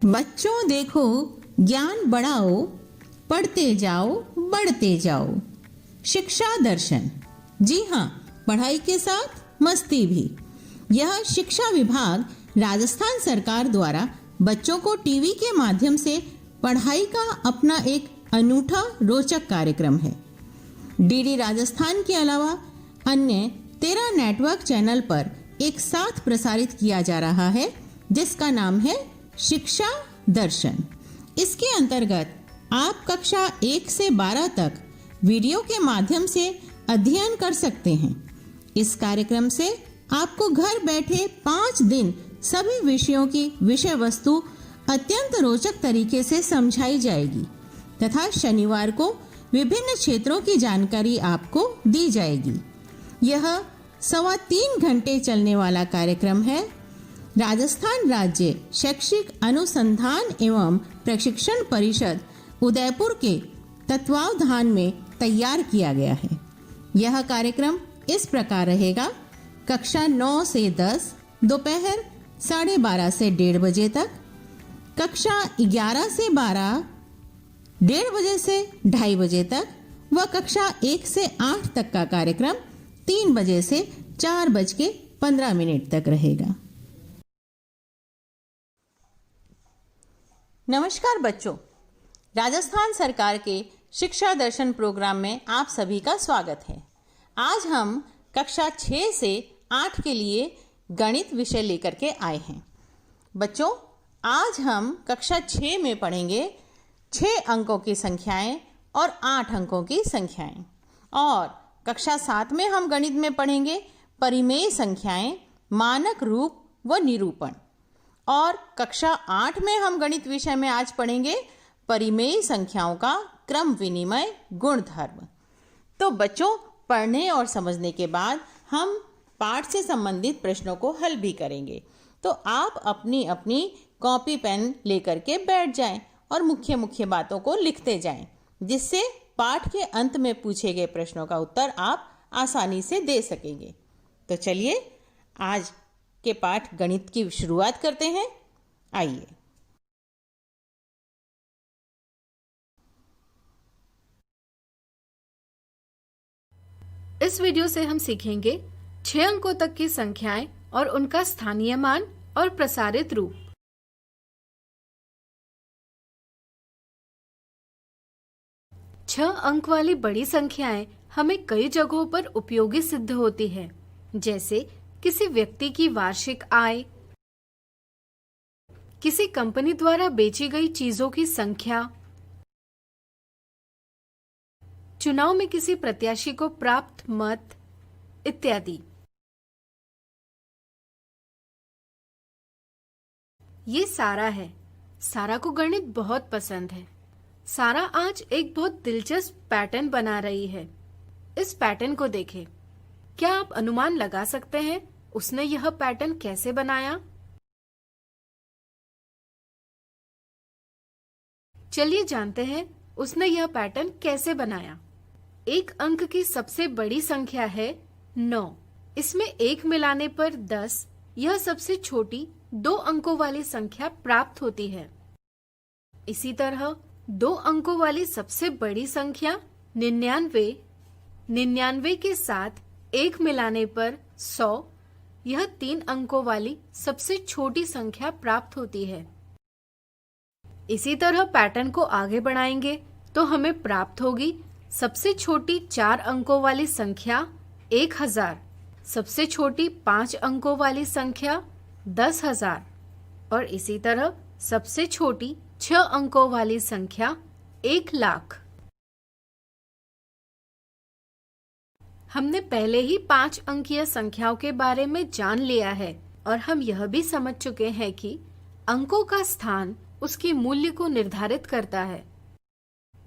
बच्चों देखो, ज्ञान बढ़ाओ, पढ़ते जाओ, बढ़ते जाओ। शिक्षा दर्शन। जी हाँ, पढ़ाई के साथ मस्ती भी। यह शिक्षा विभाग राजस्थान सरकार द्वारा बच्चों को टीवी के माध्यम से पढ़ाई का अपना एक अनूठा रोचक कार्यक्रम है। डीडी राजस्थान के अलावा अन्य 13 नेटवर्क चैनल पर एक साथ प्रसारित किया जा रहा है, जिसका नाम है शिक्षा दर्शन। इसके अंतर्गत आप कक्षा 1 से 12 तक वीडियो के माध्यम से अध्ययन कर सकते हैं। इस कार्यक्रम से आपको घर बैठे 5 दिन सभी विषयों की विषय वस्तु अत्यंत रोचक तरीके से समझाई जाएगी तथा शनिवार को विभिन्न क्षेत्रों की जानकारी आपको दी जाएगी। यह 3.25 घंटे चलने वाला कार्यक्रम है। राजस्थान राज्य शैक्षिक अनुसंधान एवं प्रशिक्षण परिषद उदयपुर के तत्वावधान में तैयार किया गया है। यह कार्यक्रम इस प्रकार रहेगा: कक्षा 9 से 10 दोपहर 12:30 से 1:30 बजे तक, कक्षा 11 से 12 1:30 बजे से 2:30 बजे तक व कक्षा 1 से 8 तक का कार्यक्रम 3 बजे से 4:15 तक रहेगा। नमस्कार बच्चों, राजस्थान सरकार के शिक्षा दर्शन प्रोग्राम में आप सभी का स्वागत है। आज हम कक्षा 6 से 8 के लिए गणित विषय लेकर के आए हैं। बच्चों, आज हम कक्षा 6 में पढ़ेंगे 6 अंकों की संख्याएं और 8 अंकों की संख्याएं, और कक्षा 7 में हम गणित में पढ़ेंगे परिमेय संख्याएं, मानक रूप व निरूपण, और कक्षा 8 में हम गणित विषय में आज पढ़ेंगे परिमेय संख्याओं का क्रम विनिमय गुणधर्म। तो बच्चों, पढ़ने और समझने के बाद हम पाठ से संबंधित प्रश्नों को हल भी करेंगे। तो आप अपनी अपनी कॉपी पेन लेकर के बैठ जाएं और मुख्य मुख्य बातों को लिखते जाएं, जिससे पाठ के अंत में पूछे गए प्रश्नों का उत्तर आप आसानी से दे सकेंगे। तो चलिए आज के पाठ गणित की शुरुआत करते हैं। आइए। इस वीडियो से हम सीखेंगे 6 अंकों तक की संख्याएं और उनका स्थानीय मान और प्रसारित रूप। छह अंक वाली बड़ी संख्याएं हमें कई जगहों पर उपयोगी सिद्ध होती है, जैसे किसी व्यक्ति की वार्षिक आय, किसी कंपनी द्वारा बेची गई चीजों की संख्या, चुनाव में किसी प्रत्याशी को प्राप्त मत इत्यादि। ये सारा है। सारा को गणित बहुत पसंद है। सारा आज एक बहुत दिलचस्प पैटर्न बना रही है। इस पैटर्न को देखें। क्या आप अनुमान लगा सकते हैं उसने यह पैटर्न कैसे बनाया? चलिए जानते हैं उसने यह पैटर्न कैसे बनाया। एक अंक की सबसे बड़ी संख्या है 9। इसमें 1 मिलाने पर 10। यह सबसे छोटी 2 अंकों वाली संख्या प्राप्त होती है। इसी तरह 2 अंकों वाली सबसे बड़ी संख्या 99। 99 के साथ 1 मिलाने पर 100। यह 3 अंकों वाली सबसे छोटी संख्या प्राप्त होती है। इसी तरह पैटर्न को आगे बढ़ाएंगे तो हमें प्राप्त होगी सबसे छोटी 4 अंकों वाली संख्या 1000, सबसे छोटी 5 अंकों वाली संख्या 10,000 और इसी तरह सबसे छोटी 6 अंकों वाली संख्या 1,00,000। हमने पहले ही 5 अंकीय संख्याओं के बारे में जान लिया है और हम यह भी समझ चुके हैं कि अंकों का स्थान उसके मूल्य को निर्धारित करता है।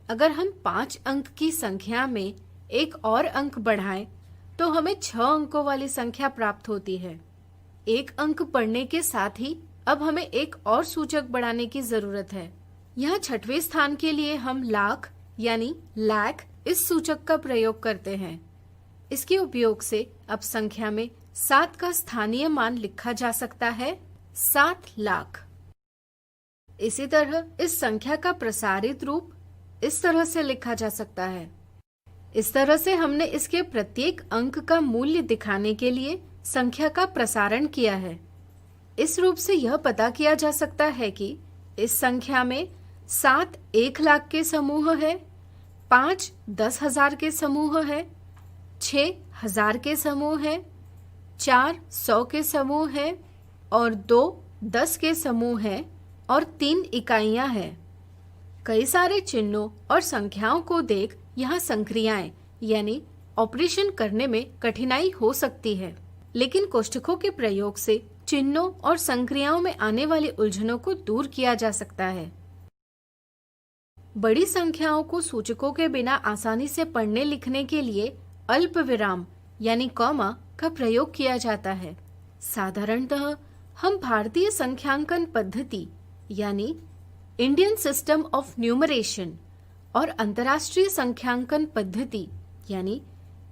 अगर हम 5 अंक की संख्या में एक और अंक बढ़ाएं तो हमें 6 अंकों वाली संख्या प्राप्त होती है। एक अंक बढ़ने के साथ ही अब हमें एक और सूचक बढ़ाने की जरूरत है। यहाँ 6वें स्थान के लिए हम लाख यानी लाख इस सूचक का प्रयोग करते हैं। इसके उपयोग से अब संख्या में 7 का स्थानीय मान लिखा जा सकता है 7 लाख। इसी तरह इस संख्या का प्रसारित रूप इस तरह से लिखा जा सकता है। इस तरह से हमने इसके प्रत्येक अंक का मूल्य दिखाने के लिए संख्या का प्रसारण किया है। इस रूप से यह पता किया जा सकता है कि इस संख्या में 7 1,00,000 के समूह है, 5 10,000 के समूह है, 6 1,000 के समूह है, 4 100 के समूह है और 2 10 के समूह है और 3 इकाइयां हैं। कई सारे चिन्हों और संख्याओं को देख यहाँ संक्रियाएं यानी ऑपरेशन करने में कठिनाई हो सकती है, लेकिन कोष्ठकों के प्रयोग से चिन्हों और संक्रियाओं में आने वाली उलझनों को दूर किया जा सकता है। बड़ी संख्याओं को सूचकों के बिना आसानी से पढ़ने लिखने के लिए अल्प विराम यानी कॉमा का प्रयोग किया जाता है। साधारणतः हम भारतीय संख्यांकन पद्धति यानी इंडियन सिस्टम ऑफ न्यूमरेशन और अंतर्राष्ट्रीय संख्यांकन पद्धति यानी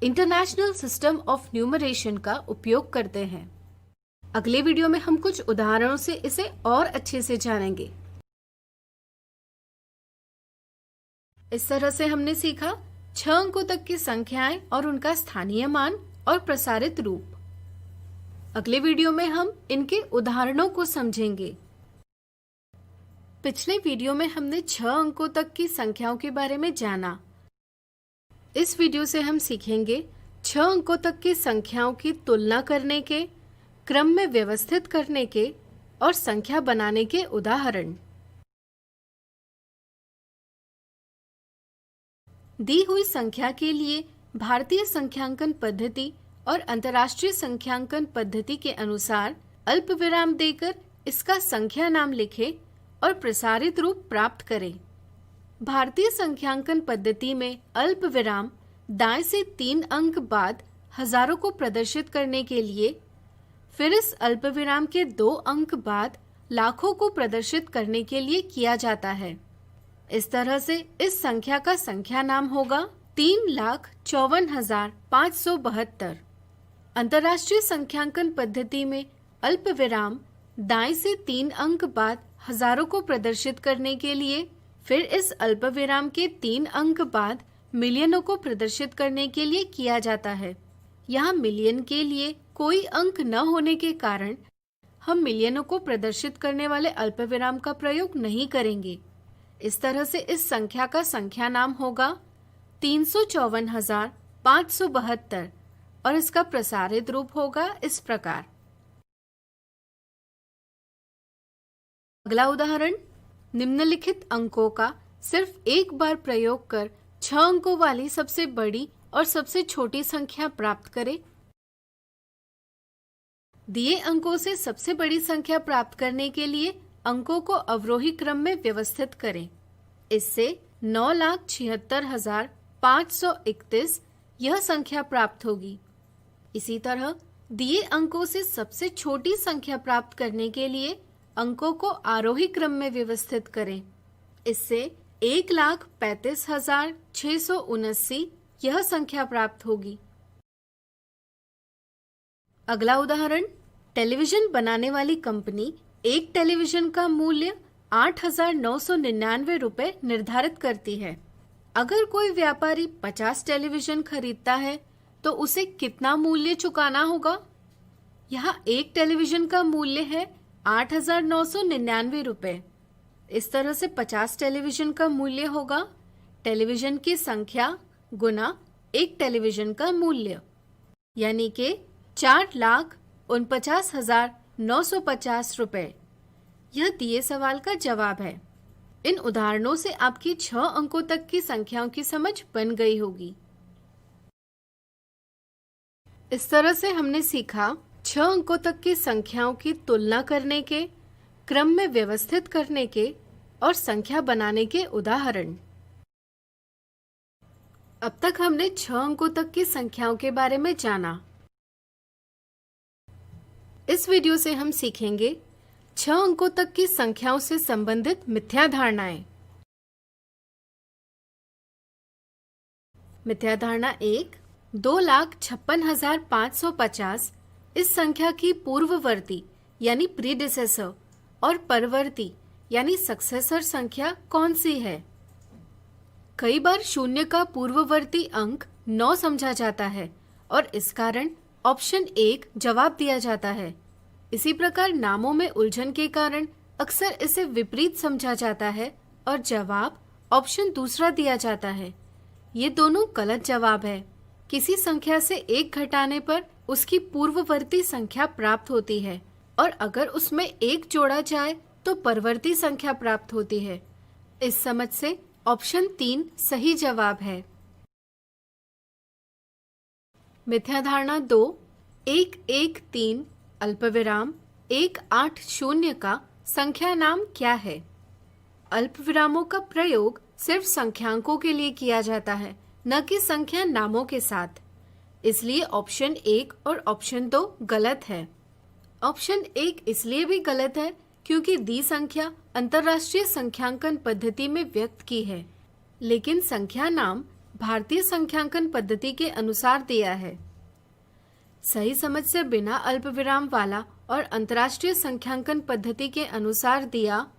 इंटरनेशनल सिस्टम ऑफ न्यूमरेशन का उपयोग करते हैं। अगले वीडियो में हम कुछ उदाहरणों से इसे और अच्छे से जानेंगे। इस तरह से हमने सीखा 6 अंकों तक की संख्याएं और उनका स्थानीय मान और प्रसारित रूप। अगले वीडियो में हम इनके उदाहरणों को समझेंगे। पिछले वीडियो में हमने 6 अंकों तक की संख्याओं के बारे में जाना। इस वीडियो से हम सीखेंगे 6 अंकों तक की संख्याओं की तुलना करने के, क्रम में व्यवस्थित करने के और संख्या बनाने के उदाहरण। दी हुई संख्या के लिए भारतीय संख्यांकन पद्धति और अंतर्राष्ट्रीय संख्यांकन पद्धति के अनुसार अल्प विराम देकर इसका संख्या नाम लिखें और प्रसारित रूप प्राप्त करें। भारतीय संख्यांकन पद्धति में अल्प विराम दाएं से 3 अंक बाद हजारों को प्रदर्शित करने के लिए, फिर इस अल्प विराम के 2 अंक बाद लाखों को प्रदर्शित करने के लिए किया जाता है। इस तरह से इस संख्या का संख्या नाम होगा 3,54,572। अंतर्राष्ट्रीय संख्यांकन पद्धति में अल्प विराम दाएं से 3 अंक बाद हजारों को प्रदर्शित करने के लिए, फिर इस अल्प विराम के 3 अंक बाद मिलियनों को प्रदर्शित करने के लिए किया जाता है। यहाँ मिलियन के लिए कोई अंक न होने के कारण हम मिलियनों को प्रदर्शित करने वाले अल्प विराम का प्रयोग नहीं करेंगे। इस तरह से इस संख्या का संख्या नाम होगा 354,572 और इसका प्रसारित रूप होगा इस प्रकार। अगला उदाहरण, निम्नलिखित अंकों का सिर्फ एक बार प्रयोग कर 6 अंकों वाली सबसे बड़ी और सबसे छोटी संख्या प्राप्त करें। दिए अंकों से सबसे बड़ी संख्या प्राप्त करने के लिए अंकों को अवरोही क्रम में व्यवस्थित करें। इससे 9,76,531 यह संख्या प्राप्त होगी। इसी तरह दिए अंकों से सबसे छोटी संख्या प्राप्त करने के लिए अंकों को आरोही क्रम में व्यवस्थित करें। इससे 1,35,679 यह संख्या प्राप्त होगी। अगला उदाहरण, टेलीविजन बनाने वाली कंपनी एक टेलीविजन का मूल्य 8,999 रुपए निर्धारित करती है। अगर कोई व्यापारी 50 टेलीविजन खरीदता है तो उसे कितना मूल्य चुकाना होगा? यहाँ एक टेलीविजन का मूल्य है 8,999 रुपए। इस तरह से 50 टेलीविजन का मूल्य होगा टेलीविजन की संख्या गुना एक टेलीविजन का मूल्य, यानी कि 4,49,950 रुपए। यह दिए सवाल का जवाब है। इन उदाहरणों से आपकी 6 अंकों तक की संख्याओं की समझ बन गई होगी। इस तरह से हमने सीखा 6 अंकों तक की संख्याओं की तुलना करने के, क्रम में व्यवस्थित करने के और संख्या बनाने के उदाहरण। अब तक हमने 6 अंकों तक की संख्याओं के बारे में जाना। इस वीडियो से हम सीखेंगे 6 अंकों तक की संख्याओं से संबंधित मिथ्या धारणाएं। मिथ्या धारणा 1, 2,56,550 इस संख्या की पूर्ववर्ती यानी प्रीडिसेसर और परवर्ती यानी सक्सेसर संख्या कौन सी है? कई बार शून्य का पूर्ववर्ती अंक 9 समझा जाता है और इस कारण ऑप्शन 1 जवाब दिया जाता है। इसी प्रकार नामों में उलझन के कारण अक्सर इसे विपरीत समझा जाता है और जवाब ऑप्शन दूसरा दिया जाता है। ये दोनों गलत जवाब है। किसी संख्या से 1 घटाने पर उसकी पूर्ववर्ती संख्या प्राप्त होती है और अगर उसमें 1 जोड़ा जाए तो परवर्ती संख्या प्राप्त होती है। इस समझ से ऑप्शन 3 सही जवाब है। मिथ्या धारणा 2, 113 अल्पविराम 180 का संख्या नाम क्या है? अल्पविरामों का प्रयोग सिर्फ संख्यांकों के लिए किया जाता है, न कि संख्या नामों के साथ। इसलिए ऑप्शन 1 और ऑप्शन 2 गलत है। ऑप्शन 1 इसलिए भी गलत है क्योंकि दी संख्या अंतर्राष्ट्रीय संख्यांकन पद्धति में व्यक्त की है, लेकिन संख्या नाम भारतीय संख्यांकन पद्धति के अनुसार दिया है। सही समझ से बिना अल्पविराम वाला और अंतर्राष्ट्रीय संख्यांकन पद्धति के अनुसार दिया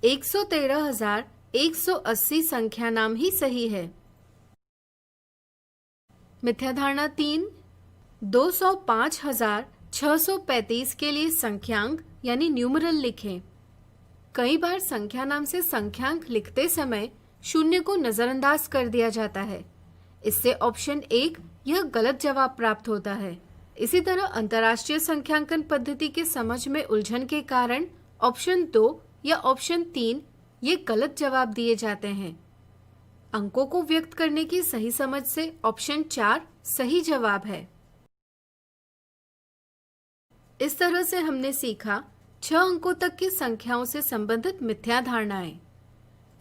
113,180 संख्या नाम ही सही है। मिथ्या धारणा 3, 205,635 के लिए संख्यांक यानी न्यूमरल लिखें। कई बार संख्या नाम से संख्यांक लिखते समय शून्य को नजरअंदाज कर दिया जाता है। इससे ऑप्शन 1 यह गलत जवाब प्राप्त होता है। इसी तरह अंतर्राष्ट्रीय संख्यांकन पद्धति के समझ में उलझन के कारण ऑप्शन 2 या ऑप्शन 3 ये गलत जवाब दिए जाते हैं। अंकों को व्यक्त करने की सही समझ से ऑप्शन 4 सही जवाब है। इस तरह से हमने सीखा 6 अंकों तक की संख्याओं से संबंधित मिथ्या धारणाएं।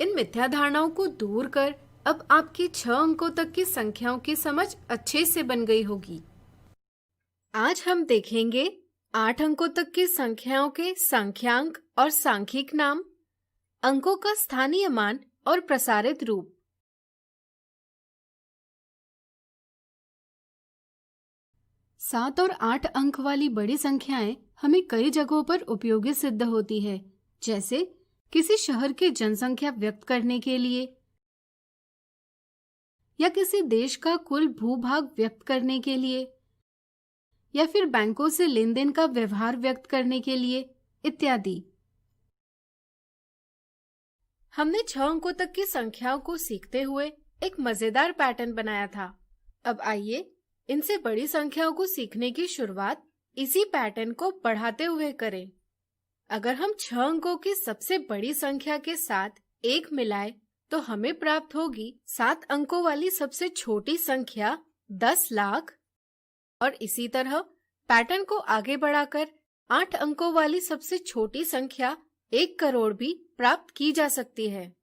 इन मिथ्या धारणाओं को दूर कर अब आपकी 6 अंकों तक की संख्याओं की समझ अच्छे से बन गई होगी। आज हम देखेंगे 8 अंकों तक की संख्याओं के संख्यांक और सांख्यिक नाम, अंकों का स्थानीय मान और प्रसारित रूप। 7 और 8 अंक वाली बड़ी संख्याएं हमें कई जगहों पर उपयोगी सिद्ध होती है, जैसे किसी शहर की जनसंख्या व्यक्त करने के लिए या किसी देश का कुल भूभाग व्यक्त करने के लिए या फिर बैंकों से लेन देन का व्यवहार व्यक्त करने के लिए इत्यादि। हमने 6 अंकों तक की संख्याओं को सीखते हुए एक मजेदार पैटर्न बनाया था। अब आइए इनसे बड़ी संख्याओं को सीखने की शुरुआत इसी पैटर्न को बढ़ाते हुए करें। अगर हम 6 अंकों की सबसे बड़ी संख्या के साथ 1 मिलाए तो हमें प्राप्त होगी 7 अंकों वाली सबसे छोटी संख्या 10 लाख और इसी तरह पैटर्न को आगे बढ़ाकर 8 अंकों वाली सबसे छोटी संख्या 1 करोड़ भी प्राप्त की जा सकती है।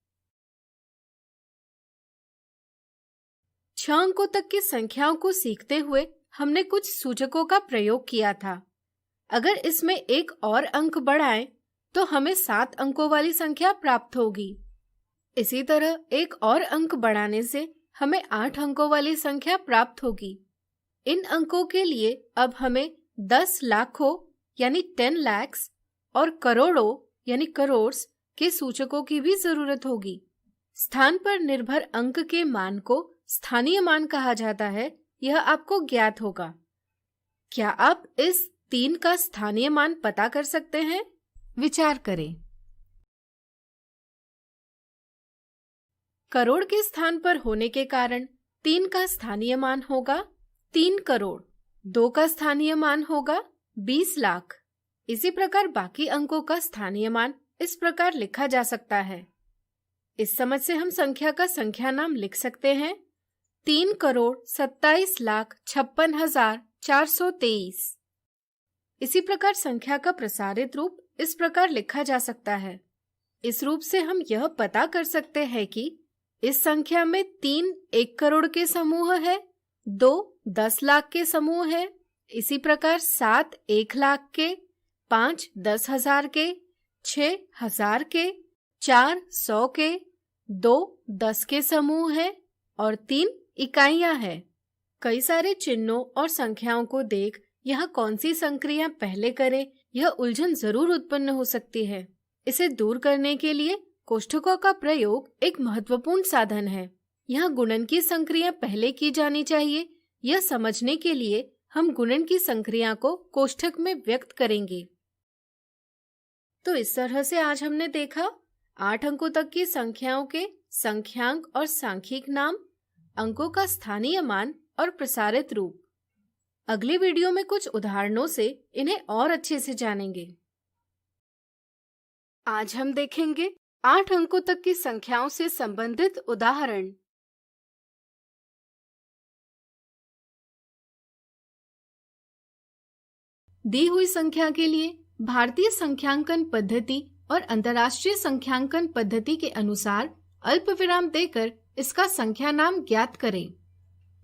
6 अंकों तक की संख्याओं को सीखते हुए हमने कुछ सूचकों का प्रयोग किया था। अगर इसमें एक और अंक बढ़ाएं तो हमें 7 अंकों वाली संख्या प्राप्त होगी। इसी तरह एक और अंक बढ़ाने से हमें 8 अंकों वाली संख्या प्राप्त होगी। इन अंकों के लिए अब हमें 10 लाखों यानी 10 lakhs और करोड़ों यानी करोड़्स के सूचकों की भी जरूरत होगी। स्थान पर निर्भर अंक के मान को स्थानीय मान कहा जाता है, यह आपको ज्ञात होगा। क्या आप इस 3 का स्थानीय मान पता कर सकते हैं? विचार करें। करोड़ के स्थान पर होने के कारण 3 का स्थानीय मान होगा 3 करोड़, 2 का स्थानीय मान होगा 20 लाख। इसी प्रकार बाकी अंकों का स्थानीय मान इस प्रकार लिखा जा सकता है। इस समझ से हम संख्या का संख्या नाम लिख सकते हैं 3,27,56,423। इसी प्रकार संख्या का प्रसारित रूप इस प्रकार लिखा जा सकता है। इस रूप से हम यह पता कर सकते हैं कि इस संख्या में 3 1 करोड़ के समूह है, 2 10 लाख के समूह है, इसी प्रकार 7 1 लाख के, 5 10,000 के, 6 1000 के, 4 100 के, 2 10 के समूह है और 3 इकाइयां हैं। कई सारे चिन्हों और संख्याओं को देख यह कौन सी संक्रिया पहले करें, यह उलझन जरूर उत्पन्न हो सकती है। इसे दूर करने के लिए कोष्ठकों का प्रयोग एक महत्वपूर्ण साधन है। यहाँ गुणन की संक्रिया पहले की जानी चाहिए। यह समझने के लिए हम गुणन की संक्रिया को कोष्ठक में व्यक्त करेंगे। तो इस तरह से आज हमने देखा 8 अंकों तक की संख्याओं के संख्यांक और सांख्यिक नाम, अंकों का स्थानीय मान और प्रसारित रूप। अगले वीडियो में कुछ उदाहरणों से इन्हें और अच्छे से जानेंगे। आज हम देखेंगे 8 अंकों तक की संख्याओं से संबंधित उदाहरण। दी हुई संख्या के लिए भारतीय संख्यांकन पद्धति और अंतर्राष्ट्रीय संख्यांकन पद्धति के अनुसार अल्पविराम देकर इसका संख्या नाम ज्ञात करें।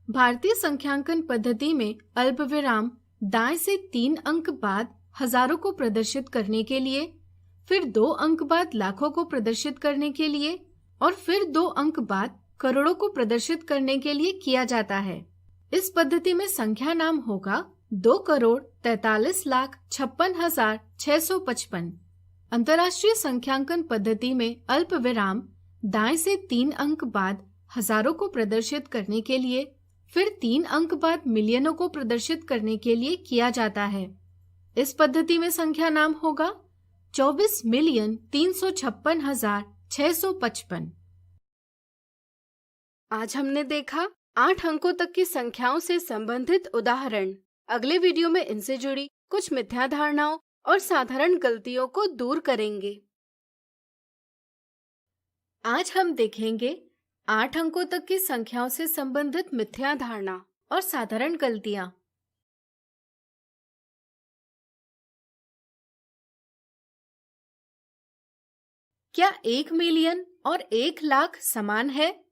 भारतीय संख्यांकन पद्धति में अल्पविराम दाएं से 3 अंक बाद हजारों को प्रदर्शित करने के लिए, फिर 2 अंक बाद लाखों को प्रदर्शित करने के लिए और फिर 2 अंक बाद करोड़ों को प्रदर्शित करने के लिए किया जाता है। इस पद्धति में संख्या नाम होगा 2,43,56,655। अंतर्राष्ट्रीय संख्यांकन पद्धति में अल्पविराम दाएं से 3 अंक बाद हजारों को प्रदर्शित करने के लिए, फिर 3 अंक बाद मिलियनों को प्रदर्शित करने के लिए किया जाता है। इस पद्धति में संख्या नाम होगा 24,356,655। आज हमने देखा 8 अंकों तक की संख्याओं से संबंधित उदाहरण। अगले वीडियो में इनसे जुड़ी कुछ मिथ्या धारणाओं और साधारण गलतियों को दूर करेंगे। आज हम देखेंगे 8 अंकों तक की संख्याओं से संबंधित मिथ्या धारणा और साधारण गलतियां। क्या 1 मिलियन और 1 लाख समान है?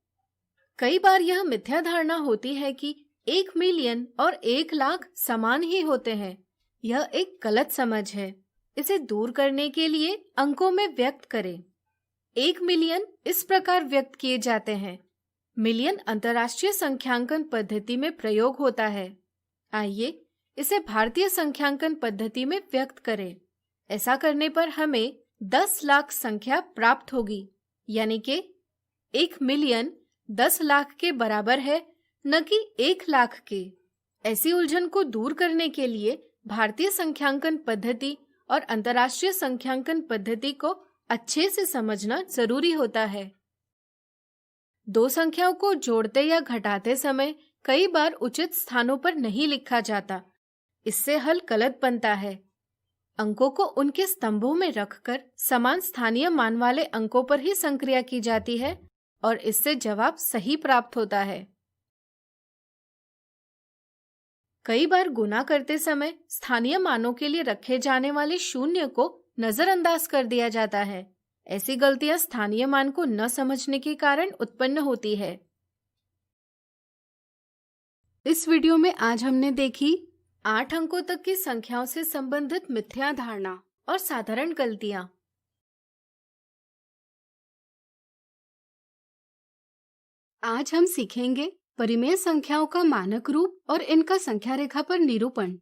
कई बार यह मिथ्या धारणा होती है कि 1 मिलियन और 1 लाख समान ही होते हैं। यह एक गलत समझ है। इसे दूर करने के लिए अंकों में व्यक्त करें। 1 मिलियन इस प्रकार व्यक्त किए जाते हैं। मिलियन अंतर्राष्ट्रीय संख्यांकन पद्धति में प्रयोग होता है। आइए इसे भारतीय संख्यांकन पद्धति में व्यक्त करें। ऐसा करने पर हमें 10 लाख संख्या प्राप्त होगी, यानी कि 1 मिलियन 10 लाख के बराबर है, न कि 1 लाख के। ऐसी उलझन को दूर करने के लिए भारतीय संख्यांकन पद्धति और अंतर्राष्ट्रीय संख्यांकन पद्धति को अच्छे से समझना जरूरी होता है। 2 संख्याओं को जोड़ते या घटाते समय कई बार उचित स्थानों पर नहीं लिखा जाता। इससे हल गलत बनता है। अंकों को उनके स्तंभों में रखकर समान स्थानीय मान वाले अंकों पर ही संक्रिया की जाती है और इससे जवाब सही प्राप्त होता है। कई बार गुणा करते समय स्थानीय मानों के लिए रखे जाने वाले शून्य को नजरअंदाज कर दिया जाता है। ऐसी गलतियां स्थानीय मान को न समझने के कारण उत्पन्न होती है। इस वीडियो में आज हमने देखी 8 अंकों तक की संख्याओं से संबंधित मिथ्या धारणा और साधारण गलतियां। आज हम सीखेंगे परिमेय संख्याओं का मानक रूप और इनका संख्या रेखा पर निरूपण।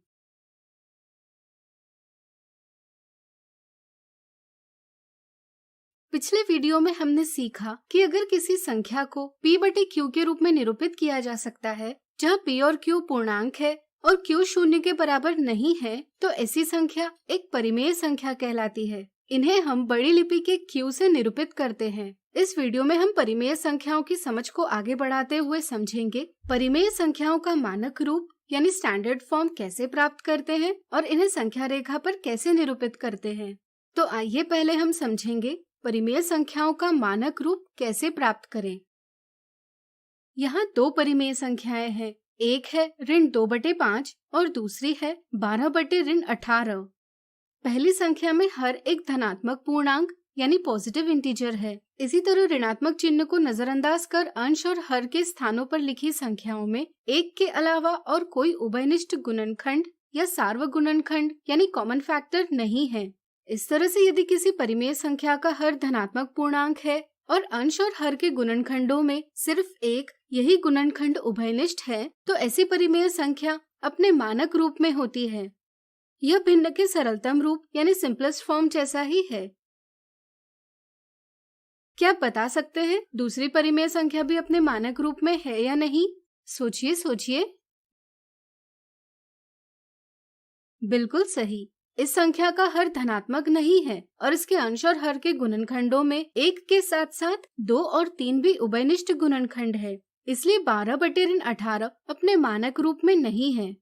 पिछले वीडियो में हमने सीखा कि अगर किसी संख्या को p/q के रूप में निरूपित किया जा सकता है, जहां p और q पूर्णांक है और q शून्य के बराबर नहीं है, तो ऐसी संख्या एक परिमेय संख्या कहलाती है। इन्हें हम बड़ी लिपि के q से निरूपित करते हैं। इस वीडियो में हम परिमेय संख्याओं की समझ को आगे बढ़ाते हुए समझेंगे परिमेय संख्याओं का मानक रूप यानी स्टैंडर्ड फॉर्म कैसे प्राप्त करते हैं और इन्हें संख्या रेखा पर कैसे निरूपित करते हैं। तो आइए पहले हम समझेंगे परिमेय संख्याओं का मानक रूप कैसे प्राप्त करें। यहाँ 2 परिमेय संख्याएं हैं। एक है ऋण 2/5 और दूसरी है 12/18। पहली संख्या में हर एक धनात्मक पूर्णांक यानी पॉजिटिव इंटीजर है। इसी तरह ऋणात्मक चिन्ह को नजरअंदाज कर अंश और हर के स्थानों पर लिखी संख्याओं में एक के अलावा और कोई उभयनिष्ठ गुणनखंड या सार्वगुणनखंड यानी कॉमन फैक्टर नहीं है। इस तरह से यदि किसी परिमेय संख्या का हर धनात्मक पूर्णांक है और अंश और हर के गुणनखंडों में सिर्फ एक यही गुणनखंड उभयनिष्ठ है, तो ऐसी परिमेय संख्या अपने मानक रूप में होती है। यह भिन्न के सरलतम रूप यानी सिंपलेस्ट फॉर्म जैसा ही है। क्या आप बता सकते हैं दूसरी परिमेय संख्या भी अपने मानक रूप में है या नहीं? सोचिए सोचिए। बिल्कुल सही। इस संख्या का हर धनात्मक नहीं है और इसके अंश और हर के गुणनखंडों में 1 के साथ साथ 2 और 3 भी उभयनिष्ठ गुणनखंड है। इसलिए 12/18 अपने मानक रूप में नहीं है।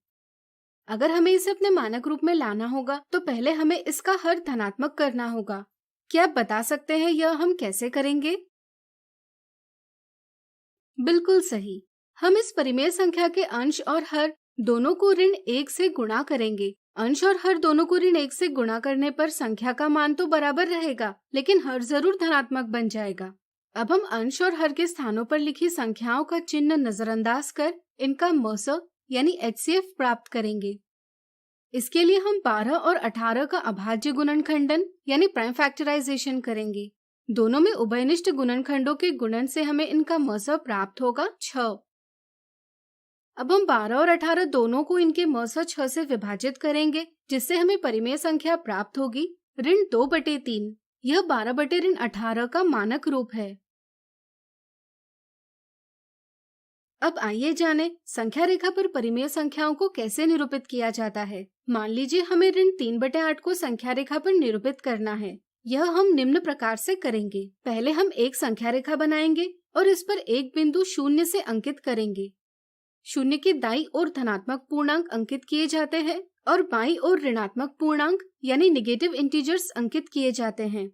अगर हमें इसे अपने मानक रूप में लाना होगा तो पहले हमें इसका हर धनात्मक करना होगा। क्या आप बता सकते हैं यह हम कैसे करेंगे? बिल्कुल सही। हम इस परिमेय संख्या के अंश और हर दोनों को ऋण 1 से गुणा करेंगे। अंश और हर दोनों को ऋण 1 से गुणा करने पर संख्या का मान तो बराबर रहेगा, लेकिन हर जरूर धनात्मक बन जाएगा। अब हम अंश और हर के स्थानों पर लिखी संख्याओं का चिन्ह नजरअंदाज कर इनका मस यानी HCF प्राप्त करेंगे। इसके लिए हम 12 और 18 का अभाज्य गुणनखंडन यानी प्राइम फैक्टराइजेशन करेंगे। दोनों में उभयनिष्ठ गुणनखंडों के गुणन से हमें इनका मस प्राप्त होगा 6। अब हम 12 और 18 दोनों को इनके मस 6 से विभाजित करेंगे, जिससे हमें परिमेय संख्या प्राप्त होगी ऋण 2/3। यह 12/18 का मानक रूप है। अब आइए जाने संख्या रेखा पर परिमेय संख्याओं को कैसे निरूपित किया जाता है। मान लीजिए हमें ऋण 3/8 को संख्या रेखा पर निरूपित करना है। यह हम निम्न प्रकार से करेंगे। पहले हम एक संख्या रेखा बनाएंगे और इस पर एक बिंदु 0 से अंकित करेंगे। 0 की दाईं ओर धनात्मक पूर्णांक अंकित किए जाते हैं और बाईं ओर ऋणात्मक पूर्णांक यानी नेगेटिव इंटीजर्स अंकित किए जाते हैं।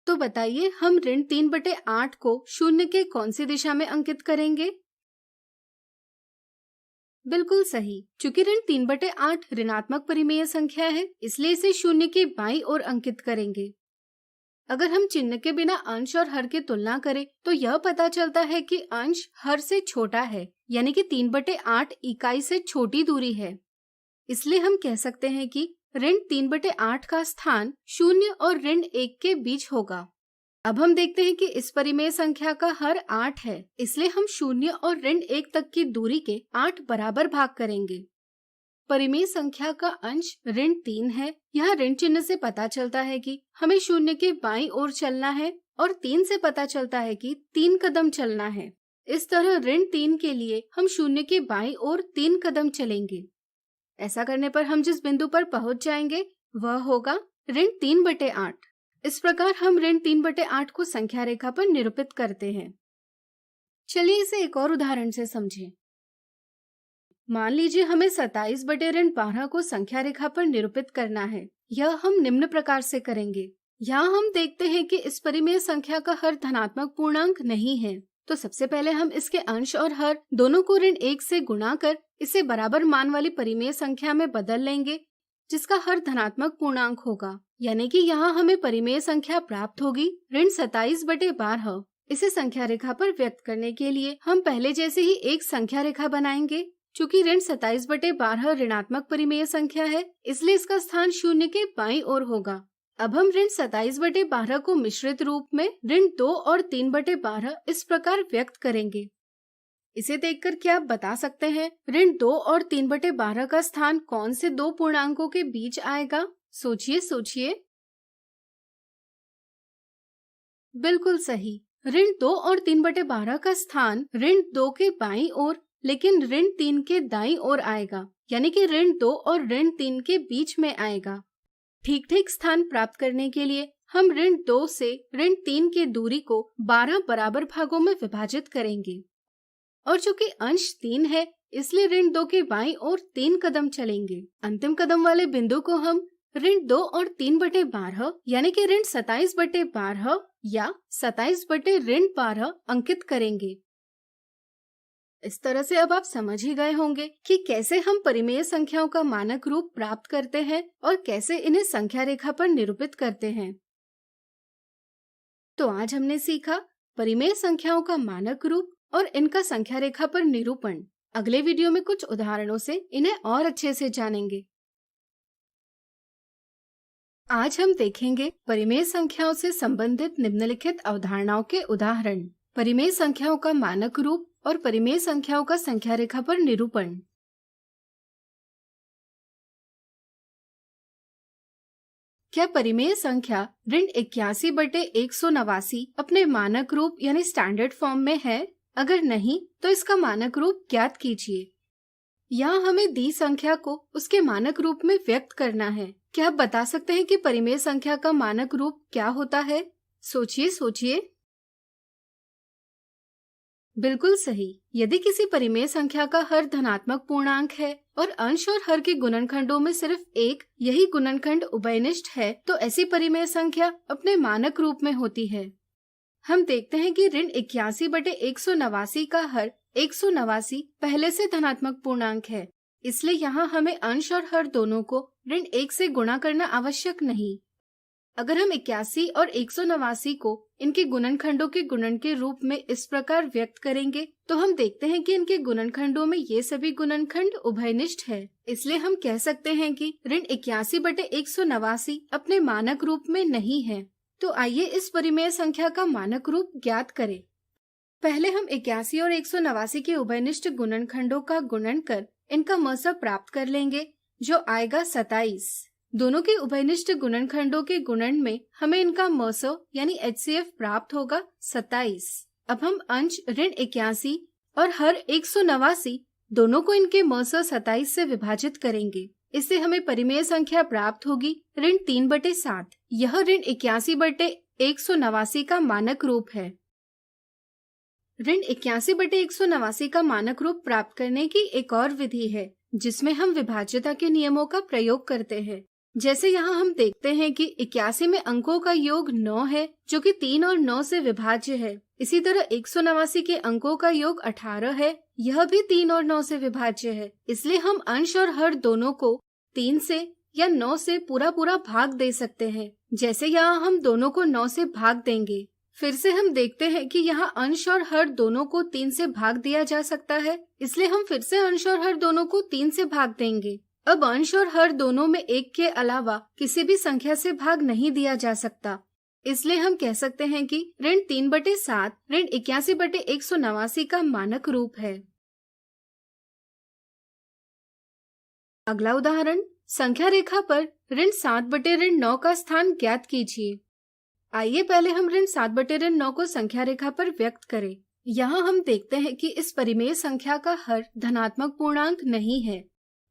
तो बताइए हम ऋण 3/8 को 0 के कौन सी दिशा में अंकित करेंगे? बिल्कुल सही। चूंकि ऋण 3/8 ऋणात्मक परिमेय संख्या है, इसलिए इसे 0 के बाईं ओर अंकित करेंगे। अगर हम चिन्ह के बिना अंश और हर की तुलना करें तो यह पता चलता है कि अंश हर से छोटा है, यानी कि 3/8 इकाई से छोटी दूरी है। इसलिए हम कह सकते हैं कि ऋण 3/8 का स्थान 0 और ऋण 1 के बीच होगा। अब हम देखते हैं कि इस परिमेय संख्या का हर 8 है, इसलिए हम 0 और ऋण 1 तक की दूरी के 8 बराबर भाग करेंगे। परिमेय संख्या का अंश ऋण 3 है। यहाँ ऋण चिन्ह से पता चलता है कि हमें 0 के बाईं ओर चलना है और 3 से पता चलता है कि 3 कदम चलना है। इस तरह ऋण 3 के लिए हम 0 के बाईं ओर 3 कदम चलेंगे। ऐसा करने पर हम जिस बिंदु पर पहुंच जाएंगे वह होगा ऋण 3/8। इस प्रकार हम ऋण 3/8 को संख्या रेखा पर निरूपित करते हैं। चलिए इसे एक और उदाहरण से समझें। मान लीजिए हमें 27/12 को संख्या रेखा पर निरूपित करना है। यह हम निम्न प्रकार से करेंगे। यहाँ हम देखते हैं कि इस परिमेय संख्या का हर धनात्मक पूर्णांक नहीं है, तो सबसे पहले हम इसके अंश और हर दोनों को ऋण 1 से गुणा कर इसे बराबर मान वाली परिमेय संख्या में बदल लेंगे, जिसका हर धनात्मक पूर्णांक होगा। यानी कि यहाँ हमें परिमेय संख्या प्राप्त होगी ऋण 27/12। इसे संख्या रेखा पर व्यक्त करने के लिए हम पहले जैसे ही एक संख्या रेखा बनाएंगे। चूंकि ऋण 27/12 ऋणात्मक परिमेय संख्या है, इसलिए इसका स्थान 0 के बाईं ओर होगा। अब हम ऋण 27/12 को मिश्रित रूप में ऋण 2 और 3/12 इस प्रकार व्यक्त करेंगे। इसे देखकर क्या आप बता सकते हैं ऋण 2 और 3/12 का स्थान कौन से दो पूर्णांकों के बीच आएगा? सोचिए सोचिए। बिल्कुल सही। ऋण 2 और 3/12 का स्थान ऋण 2 के बाईं ओर लेकिन ऋण 3 के दाईं ओर आएगा, यानी कि ऋण 2 और ऋण 3 के बीच में आएगा। ठीक ठीक स्थान प्राप्त करने के लिए हम ऋण 2 से ऋण 3 की दूरी को 12 बराबर भागों में विभाजित करेंगे। और चूंकि अंश 3 है, इसलिए ऋण 2 के बाईं ओर 3 कदम चलेंगे। अंतिम कदम वाले बिंदु को हम ऋण 2 और 3/12 यानी कि ऋण 27/12 या 27/12 अंकित करेंगे। इस तरह से अब आप समझ ही गए होंगे कि कैसे हम परिमेय संख्याओं का मानक रूप प्राप्त करते हैं और कैसे इन्हें संख्या रेखा पर निरूपित करते हैं। तो आज हमने सीखा परिमेय संख्याओं का मानक रूप और इनका संख्या रेखा पर निरूपण। अगले वीडियो में कुछ उदाहरणों से इन्हें और अच्छे से जानेंगे। आज हम देखेंगे परिमेय संख्याओं से संबंधित निम्नलिखित अवधारणाओं के उदाहरण, परिमेय संख्याओं का मानक रूप और परिमेय संख्याओं का संख्या रेखा पर निरूपण। क्या परिमेय संख्या ऋण 81/189 अपने मानक रूप यानी स्टैंडर्ड फॉर्म में है? अगर नहीं तो इसका मानक रूप ज्ञात कीजिए। यहाँ हमें दी संख्या को उसके मानक रूप में व्यक्त करना है। क्या आप बता सकते हैं कि परिमेय संख्या का मानक रूप क्या होता है? सोचिए सोचिए। बिल्कुल सही। यदि किसी परिमेय संख्या का हर धनात्मक पूर्णांक है और अंश और हर के गुणनखंडों में सिर्फ एक यही गुणनखंड उभयनिष्ठ है, तो ऐसी परिमेय संख्या अपने मानक रूप में होती है। हम देखते हैं कि ऋण 81/189 का हर 189 पहले से धनात्मक पूर्णांक है, इसलिए यहाँ हमें अंश और हर दोनों को ऋण 1 से गुणा करना आवश्यक नहीं। अगर हम 81 और 189 को इनके गुणनखंडों के गुणन के रूप में इस प्रकार व्यक्त करेंगे, तो हम देखते हैं कि इनके गुणनखंडों में ये सभी गुणनखंड उभयनिष्ठ है। इसलिए हम कह सकते हैं कि ऋण 81/189 अपने मानक रूप में नहीं है। तो आइए इस परिमेय संख्या का मानक रूप ज्ञात करें। पहले हम 81 और 189 के उभयनिष्ठ गुणनखंडों का गुणन कर इनका मसब प्राप्त कर लेंगे, जो आएगा 27। दोनों के उभयनिष्ठ गुणनखंडों के गुणन में हमें इनका मसब यानी HCF प्राप्त होगा 27। अब हम अंश ऋण 81 और हर 189 दोनों को इनके मसब 27 से विभाजित करेंगे। इससे हमें परिमेय संख्या प्राप्त होगी ऋण 3/7। यह ऋण 81/189 का मानक रूप है। ऋण 81/189 का मानक रूप प्राप्त करने की एक और विधि है, जिसमें हम विभाज्यता के नियमों का प्रयोग करते हैं। जैसे यहाँ हम देखते हैं कि 81 में अंकों का योग 9 है, जो कि 3 और 9 से विभाज्य है। इसी तरह 189 के अंकों का योग 18 है, यह भी 3 और 9 से विभाज्य है। इसलिए हम अंश और हर दोनों को 3 से या 9 से पूरा भाग दे सकते हैं। जैसे यहाँ हम दोनों को 9 से भाग देंगे। फिर से हम देखते हैं कि यहाँ अंश और हर दोनों को 3 से भाग दिया जा सकता है, इसलिए हम फिर से अंश और हर दोनों को 3 से भाग देंगे। अब अंश और हर दोनों में 1 के अलावा किसी भी संख्या से भाग नहीं दिया जा सकता, इसलिए हम कह सकते हैं कि ऋण 3/7 ऋण 81/189 का मानक रूप है। अगला उदाहरण, संख्या रेखा पर ऋण 7/9 का स्थान ज्ञात कीजिए। आइए पहले हम ऋण 7/9 को संख्या रेखा पर व्यक्त करें। यहाँ हम देखते हैं कि इस परिमेय संख्या का हर धनात्मक पूर्णांक नहीं है,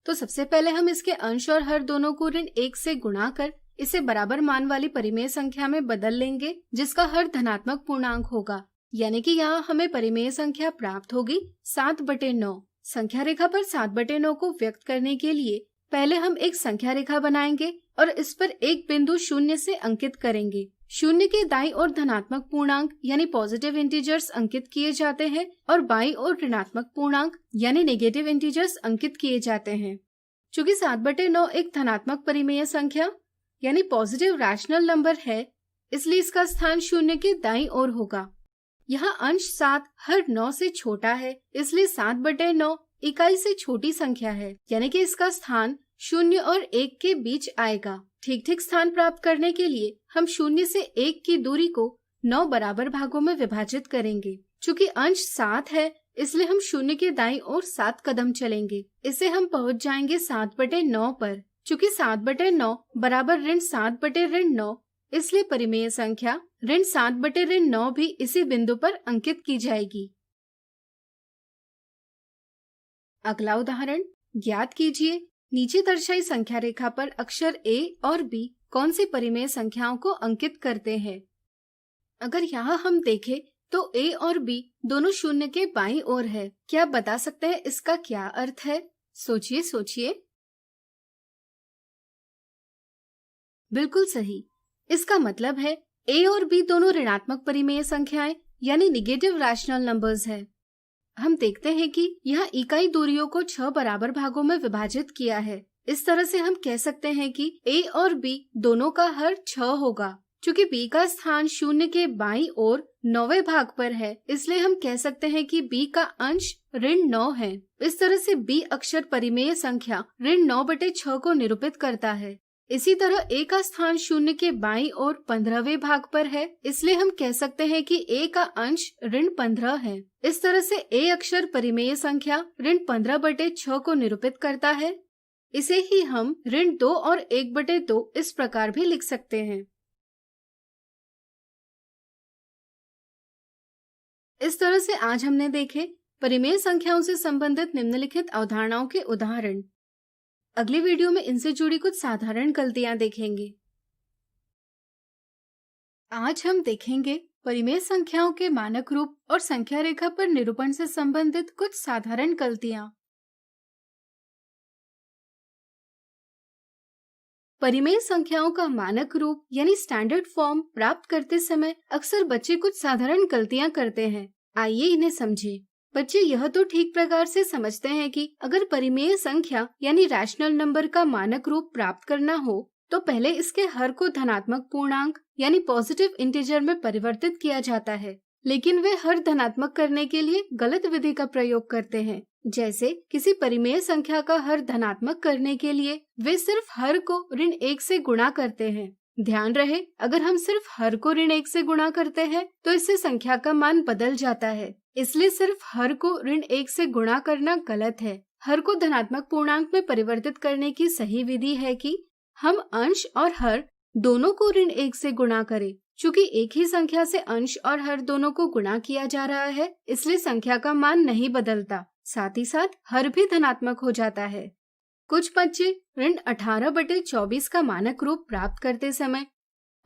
तो सबसे पहले हम इसके अंश और हर दोनों को ऋण 1 से गुणा कर इसे बराबर मान वाली परिमेय संख्या में बदल लेंगे, जिसका हर धनात्मक पूर्णांक होगा। यानी कि यहाँ हमें परिमेय संख्या प्राप्त होगी 7/9। संख्या रेखा पर 7/9 को व्यक्त करने के लिए पहले हम एक संख्या रेखा बनाएंगे और इस पर एक बिंदु 0 से अंकित करेंगे। 0 के दाईं ओर धनात्मक पूर्णांक यानी पॉजिटिव इंटीजर्स अंकित किए जाते हैं और बाईं ओर ऋणात्मक पूर्णांक यानी नेगेटिव इंटीजर्स अंकित किए जाते हैं। चूँकि 7/9 एक धनात्मक परिमेय संख्या यानी पॉजिटिव रैशनल नंबर है, इसलिए इसका स्थान 0 के दाईं ओर होगा। यहाँ अंश 7 हर 9 से छोटा है, इसलिए 7/9 इकाई से छोटी संख्या है, यानी कि इसका स्थान 0 और 1 के बीच आएगा। ठीक स्थान प्राप्त करने के लिए हम 0 से 1 की दूरी को 9 बराबर भागों में विभाजित करेंगे। चूँकि अंश 7 है, इसलिए हम 0 के दाईं ओर 7 कदम चलेंगे। इससे हम पहुँच जाएंगे 7/9 पर। चूँकि 7/9 बराबर ऋण 7/9, इसलिए परिमेय संख्या ऋण 7/9 भी इसी बिंदु पर अंकित की जाएगी। अगला उदाहरण, ज्ञात कीजिए नीचे दर्शाई संख्या रेखा पर अक्षर A और B कौन सी परिमेय संख्याओं को अंकित करते हैं। अगर यहाँ हम देखें तो A और B दोनों 0 के बाईं ओर है। क्या आप बता सकते हैं इसका क्या अर्थ है? सोचिए सोचिए। बिल्कुल सही। इसका मतलब है A और B दोनों ऋणात्मक परिमेय संख्याएं यानी नेगेटिव रैशनल नंबर्स है। हम देखते हैं कि यहाँ इकाई दूरियों को 6 बराबर भागों में विभाजित किया है। इस तरह से हम कह सकते हैं कि A और B दोनों का हर 6 होगा। चूँकि B का स्थान 0 के बाईं ओर 9वें भाग पर है, इसलिए हम कह सकते हैं कि B का अंश ऋण 9 है। इस तरह से B अक्षर परिमेय संख्या ऋण 9/6 को निरूपित करता है। इसी तरह A का स्थान 0 के बाईं ओर 15वें भाग पर है, इसलिए हम कह सकते हैं कि A का अंश ऋण 15 है। इस तरह से A अक्षर परिमेय संख्या ऋण 15/6 को निरूपित करता है। इसे ही हम ऋण 2 और 1/2 इस प्रकार भी लिख सकते हैं। इस तरह से आज हमने देखे परिमेय संख्याओं से संबंधित निम्नलिखित अवधारणाओं के उदाहरण। अगली वीडियो में इनसे जुड़ी कुछ साधारण गलतियां देखेंगे। आज हम देखेंगे परिमेय संख्याओं के मानक रूप और संख्या रेखा पर निरूपण से संबंधित कुछ साधारण गलतियां। परिमेय संख्याओं का मानक रूप यानी स्टैंडर्ड फॉर्म प्राप्त करते समय अक्सर बच्चे कुछ साधारण गलतियां करते हैं। आइए इन्हें समझें। बच्चे यह तो ठीक प्रकार से समझते हैं कि अगर परिमेय संख्या यानी रैशनल नंबर का मानक रूप प्राप्त करना हो तो पहले इसके हर को धनात्मक पूर्णांक यानी पॉजिटिव इंटीजर में परिवर्तित किया जाता है, लेकिन वे हर धनात्मक करने के लिए गलत विधि का प्रयोग करते हैं। जैसे किसी परिमेय संख्या का हर धनात्मक करने के लिए वे सिर्फ हर को ऋण 1 से गुणा करते हैं। ध्यान रहे, अगर हम सिर्फ हर को ऋण 1 से गुणा करते हैं तो इससे संख्या का मान बदल जाता है, इसलिए सिर्फ हर को ऋण 1 से गुणा करना गलत है। हर को धनात्मक पूर्णांक में परिवर्तित करने की सही विधि है कि हम अंश और हर दोनों को ऋण 1 से गुणा करें। चूंकि एक ही संख्या से अंश और हर दोनों को गुणा किया जा रहा है, इसलिए संख्या का मान नहीं बदलता, साथ ही साथ हर भी धनात्मक हो जाता है। कुछ बच्चे ऋण 18/24 का मानक रूप प्राप्त करते समय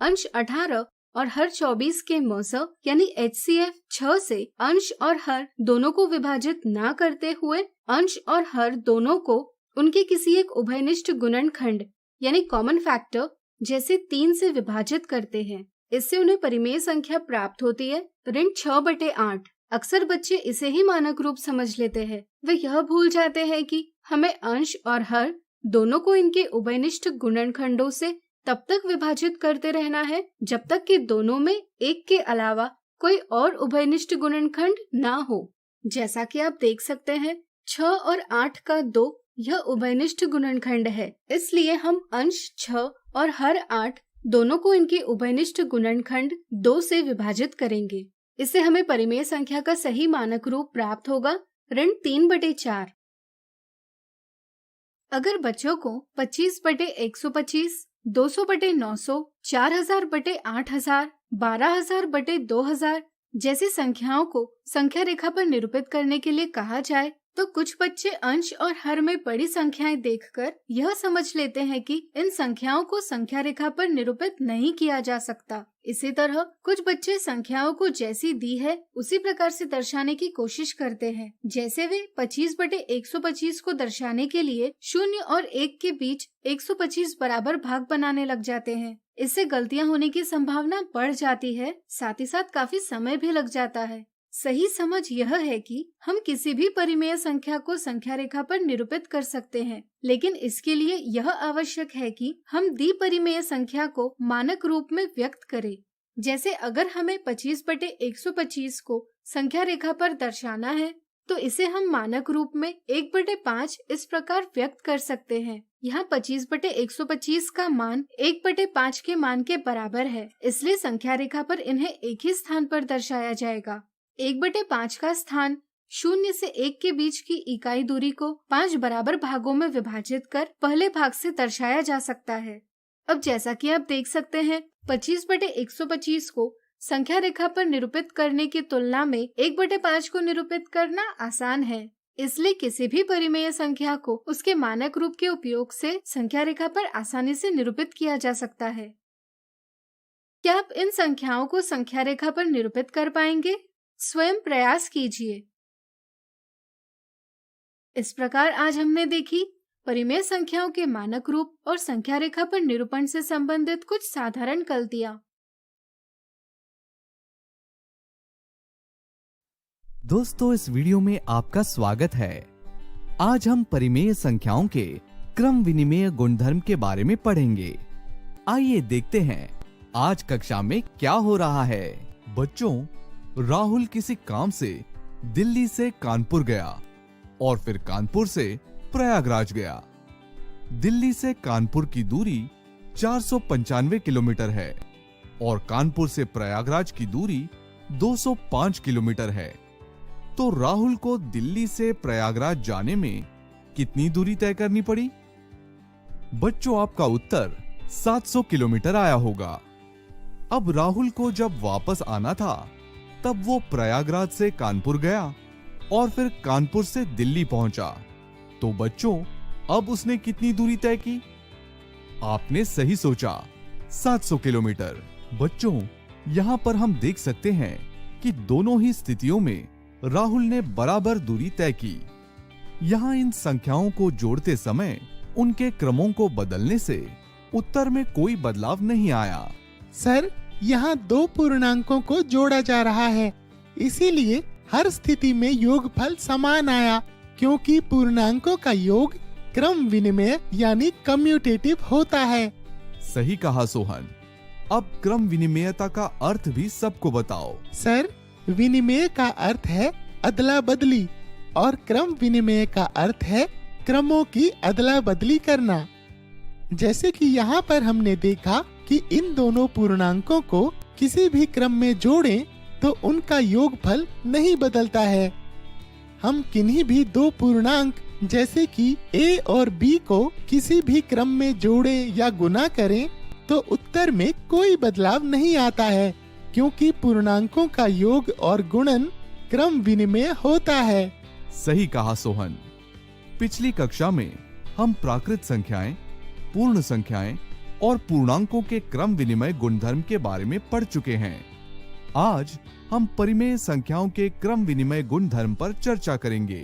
अंश 18 और हर 24 के मौसा यानी HCF 6 से अंश और हर दोनों को विभाजित न करते हुए अंश और हर दोनों को उनके किसी एक उभयनिष्ठ गुणनखंड यानी कॉमन फैक्टर जैसे 3 से विभाजित करते हैं। इससे उन्हें परिमेय संख्या प्राप्त होती है ऋण 6/8। अक्सर बच्चे इसे ही मानक रूप समझ लेते हैं। वे यह भूल जाते हैं कि हमें अंश और हर दोनों को इनके उभयनिष्ठ गुणनखंडों से तब तक विभाजित करते रहना है जब तक कि दोनों में एक के अलावा कोई और उभयनिष्ठ गुणनखंड ना हो। जैसा कि आप देख सकते हैं 6 और 8 का 2 यह उभयनिष्ठ गुणनखंड है, इसलिए हम अंश 6 और हर 8 दोनों को इनके उभयनिष्ठ गुणनखंड 2 से विभाजित करेंगे। इससे हमें परिमेय संख्या का सही मानक रूप प्राप्त होगा ऋण 3/4। अगर बच्चों को 25/125, 200/900, 4000/8000, 12000/2000 जैसी संख्याओं को संख्या रेखा पर निरूपित करने के लिए कहा जाए तो कुछ बच्चे अंश और हर में बड़ी संख्याएं देखकर यह समझ लेते हैं कि इन संख्याओं को संख्या रेखा पर निरूपित नहीं किया जा सकता। इसी तरह कुछ बच्चे संख्याओं को जैसी दी है उसी प्रकार से दर्शाने की कोशिश करते हैं। जैसे वे 25/125 को दर्शाने के लिए 0 और 1 के बीच 125 बराबर भाग बनाने लग जाते हैं। इससे गलतियां होने की संभावना बढ़ जाती है, साथ ही साथ काफी समय भी लग जाता है। सही समझ यह है कि हम किसी भी परिमेय संख्या को संख्या रेखा पर निरूपित कर सकते हैं, लेकिन इसके लिए यह आवश्यक है कि हम दी परिमेय संख्या को मानक रूप में व्यक्त करें। जैसे अगर हमें 25/125 को संख्या रेखा पर दर्शाना है तो इसे हम मानक रूप में 1/5 इस प्रकार व्यक्त कर सकते हैं। यहाँ 25/125 का मान 1/5 के मान के बराबर है, इसलिए संख्या रेखा पर इन्हें एक ही स्थान पर दर्शाया जाएगा। 1/5 का स्थान 0 से 1 के बीच की इकाई दूरी को 5 बराबर भागों में विभाजित कर पहले भाग से दर्शाया जा सकता है। अब जैसा कि आप देख सकते हैं 25/125 को संख्या रेखा पर निरूपित करने की तुलना में 1/5 को निरूपित करना आसान है, इसलिए किसी भी परिमेय संख्या को उसके मानक रूप के उपयोग से संख्या रेखा पर आसानी से निरूपित किया जा सकता है। क्या आप इन संख्याओं को संख्या रेखा पर निरूपित कर पाएंगे? स्वयं प्रयास कीजिए। इस प्रकार आज हमने देखी परिमेय संख्याओं के मानक रूप और संख्या रेखा पर निरूपण से संबंधित कुछ साधारण गलतियां। दोस्तों, इस वीडियो में आपका स्वागत है। आज हम परिमेय संख्याओं के क्रम विनिमेय गुणधर्म के बारे में पढ़ेंगे। आइए देखते हैं आज कक्षा में क्या हो रहा है। बच्चों, राहुल किसी काम से दिल्ली से कानपुर गया और फिर कानपुर से प्रयागराज गया। दिल्ली से कानपुर की दूरी 495 किलोमीटर है और कानपुर से प्रयागराज की दूरी 205 किलोमीटर है। तो राहुल को दिल्ली से प्रयागराज जाने में कितनी दूरी तय करनी पड़ी? बच्चों, आपका उत्तर 700 किलोमीटर आया होगा। अब राहुल को जब वापस आना था तब वो प्रयागराज से कानपुर गया और फिर कानपुर से दिल्ली पहुंचा। तो बच्चों, अब उसने कितनी दूरी तय की? आपने सही सोचा, 700 किलोमीटर। बच्चों, यहाँ पर हम देख सकते हैं कि दोनों ही स्थितियों में राहुल ने बराबर दूरी तय की। यहाँ इन संख्याओं को जोड़ते समय उनके क्रमों को बदलने से उत्तर में कोई बदलाव नहीं आया। सर, यहाँ दो पूर्णांकों को जोड़ा जा रहा है, इसीलिए हर स्थिति में योगफल समान आया, क्योंकि पूर्णांकों का योग क्रम विनिमय यानी कम्यूटेटिव होता है। सही कहा सोहन। अब क्रम विनिमयता का अर्थ भी सबको बताओ। सर, विनिमय का अर्थ है अदला बदली और क्रम विनिमय का अर्थ है क्रमों की अदला बदली करना। जैसे कि यहाँ पर हमने देखा कि इन दोनों पूर्णांकों को किसी भी क्रम में जोड़ें तो उनका योगफल नहीं बदलता है। हम किन्हीं भी दो पूर्णांक जैसे कि a और b को किसी भी क्रम में जोड़ें या गुना करें तो उत्तर में कोई बदलाव नहीं आता है, क्योंकि पूर्णांकों का योग और गुणन क्रम विनिमय होता है। सही कहा सोहन। पिछली कक्षा में हम प्राकृत संख्याएं, पूर्ण संख्याएं और पूर्णांकों के क्रम विनिमय गुणधर्म के बारे में पढ़ चुके हैं। आज हम परिमेय संख्याओं के क्रम विनिमय गुणधर्म पर चर्चा करेंगे।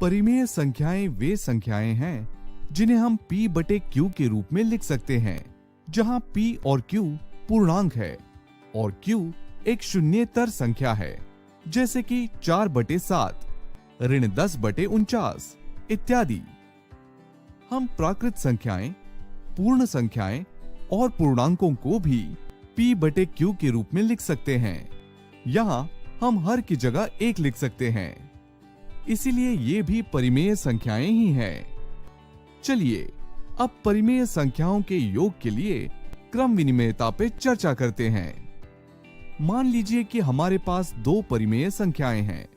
परिमेय संख्याएं वे संख्याएं हैं जिन्हें हम p बटे q के रूप में लिख सकते हैं, जहां p और q पूर्णांक है और q एक शून्येतर संख्या है, जैसे कि 4 बटे 7, ऋण 10 बटे 49 इत्यादि। हम प्राकृत संख्याएं, पूर्ण संख्याएं और पूर्णांकों को भी p बटे q के रूप में लिख सकते हैं। यहाँ हम हर की जगह 1 लिख सकते हैं, इसीलिए ये भी परिमेय संख्याएं ही हैं। चलिए अब परिमेय संख्याओं के योग के लिए क्रम विनिमयता पे चर्चा करते हैं। मान लीजिए कि हमारे पास दो परिमेय संख्याएं हैं।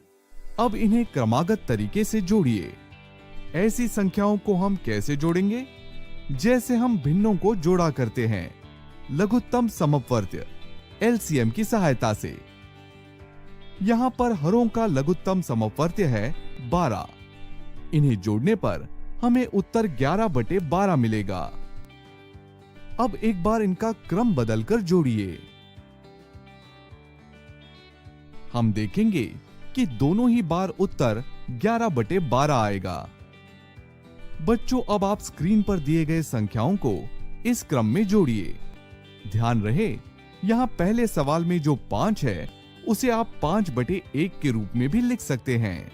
अब इन्हें क्रमागत तरीके से जोड़िए। ऐसी संख्याओं को हम कैसे जोड़ेंगे? जैसे हम भिन्नों को जोड़ा करते हैं, लघुत्तम समवर्त्य LCM की सहायता से। यहाँ पर हरों का लघुत्तम समवर्त्य है 12। इन्हें जोड़ने पर हमें उत्तर 11 बटे 12 मिलेगा। अब एक बार इनका क्रम बदलकर जोड़िए। हम देखेंगे कि दोनों ही बार उत्तर 11 बटे 12 आएगा। बच्चों, अब आप स्क्रीन पर दिए गए संख्याओं को इस क्रम में जोड़िए। ध्यान रहे, यहाँ पहले सवाल में जो 5 है उसे आप 5 बटे 1 के रूप में भी लिख सकते हैं।